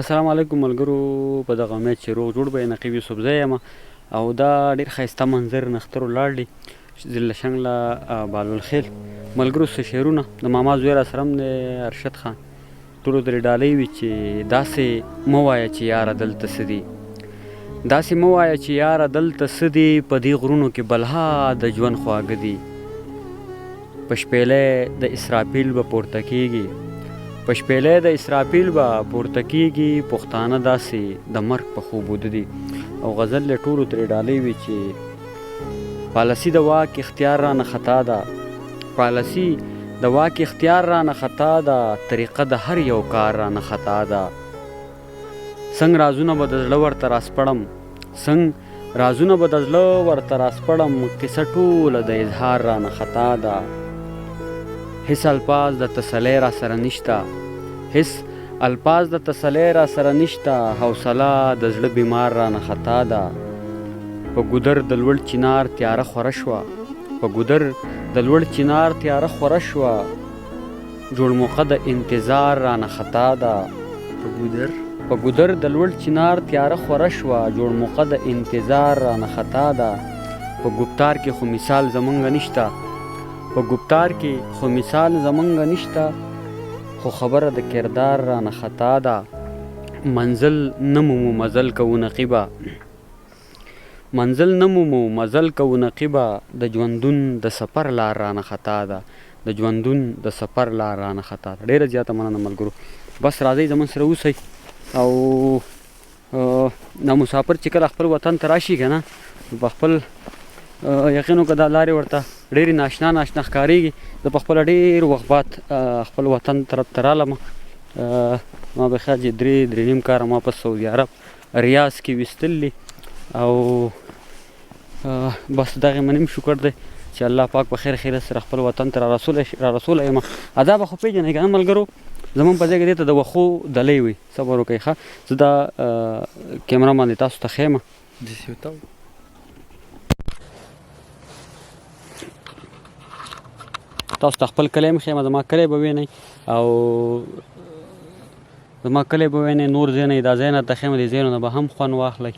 السلام علیکم ملګرو، په دغه امید چې روغ جوړ به یې. نقیب یوسفزی یم او دا ډېر ښایسته منظر نښتر ولاړ دی ضلع شنګله بالولخیل. ملګرو څه شعرونه د ماما زوی راسره هم دی ارشد خان. ټولو ترې ډالۍ وي چې داسې مه وایه چې یاره دلته څه دي، داسې مه وایه چې یاره دلته څه دي، په دې غرونو کې بلها د ژوند خواږه دي. په شپېلۍ د اسرافیل به پورته کېږي، په شپېلۍ د اسرافیل به پورته کېږي، پښتانه داسې د مرګ په خوب وده دي. او غزل یې ټولو ترې ډالۍ وي چې پالسي د واک اختیار رانه خطا ده، پالسي د واک اختیار رانه خطا ده، طریقه د هر یو کار رانه خطا ده. څنګه رازونه به د زړه ورته راسپړم، څنګه رازونه به د زړه ورته راسپړم، کیسه ټوله د اظهار رانه خطا ده. هیڅ الفاظ د تسلی را سره نشته، هیڅ الفاظ د تسلی را سره نشته، حوصله د زړه بیمار رانه خطا ده. په ګودر د لوړ چنار تیاره خوره شوه، په ګودر د لوړ چنار تیاره خوره شوه، جوړ موقع د انتظار رانه خطا ده. په ګودر د لوړ چنار تیاره خوره شوه، جوړ موقع د انتظار رانه خطا ده. په ګفتار کې خو مثال زمونږ نشته، په ګفتار کې خو مثال زمونږ نشته، خو خبره د کردار رانه خطا ده. منزل نه مومو مزل کوو نقیبه، منزل نه مومو مزل کوو نقیبه، د ژوندون د سفر لار رانه خطا ده، د ژوندون د سفر لار رانه خطا ده. ډېره زیاته مننه ملګرو. بس راځئ زموږ سره اوسئ او دا مسافر چې کله خپل وطن ته راشي که نه، په خپل یقین وکړه دا لارې ورته ډېرې ناشنا ناشنا ښکارېږي. زه په خپله ډېر وخت بعد خپل وطن طرف ته رالم. ما به خیال چې درې نیم کاله ما په سعودي عرب ریاض کې ویستلي او بس دغې منیم شکر دی چې الله پاک په خیر خیریت سره خپل وطن ته را رسولی یم. دا به خو پېژنئ که نه ملګرو، زمونږ په ځای کې دې ته د وښو دلی وي. صبر وکئ ښه. زه دا کیمره باندې تاسو ته ښیم. تاسو ته خپل کلی هم ښیم، زما کلی به وینئ او زما کلی به وینئ، نور ځای نه دا ځای نه ته ښیم، دې ځایونو نه به هم خوند واخلئ.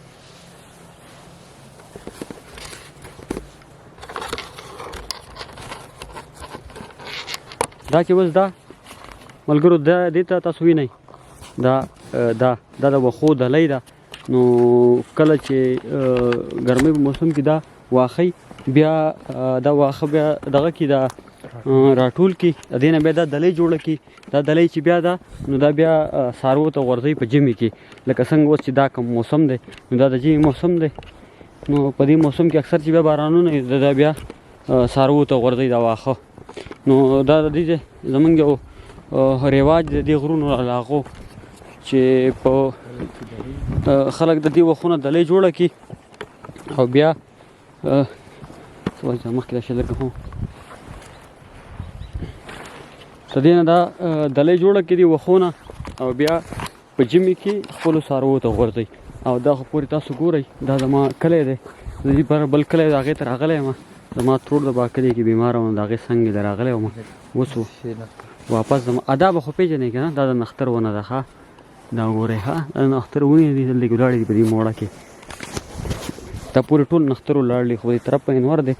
دا چې اوس دا ملګرو دې ته تاسو وینئ، دا د وښو دلی ده. نو کله چې ګرمۍ په موسم کې دا واښئ، بیا دا واښه بیا دغه کې دا راټول کړي، د دې نه بیا دا دلی جوړه کړي. دا دلی چې بیا ده نو دا بیا څاروو ته غورځوي په ژمي کې، لکه څنګه اوس چې دا کوم موسم دی نو دا د ژمي موسم دی. نو په دې موسم کې اکثر چې بیا بارانونه وي دا بیا څاروو ته غورځوي دا واښه. نو دا د دې زمونږ یو رواج دی د دې غرونو علاقو چې په خلک د دې وښونه دلی جوړه کړي او بیا مخکې دا شی لږ د دې نه دا دلی جوړه کړي د وښو نه او بیا په ژمي کې خپلو څاروو ته غورځوي. او دا خو پورې تاسو ګورئ، دا زما کلی دی، د دې پر بل کلی د هغې ته راغلی یم. زما ترور د با کلی کې بیماره وم، د هغې څنګ ته راغلی وم، اوس واپس ځم. دا به خو پېژنئ که نه، دا د نښتر ونه ده. ښه دا ګورئ، ښه دا د نښتر ونې دي، دلته کې ولاړې دي په دې موړه کې. دا پورې ټول نښتر ولاړ دي، خو دې طرف په انور دی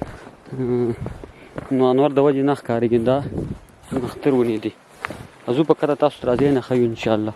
نو انور د وجې نه ښکارېږي، دا نښتر ونې دي. ځو په کته تاسو ته راځئ نه ښیو انشاءالله.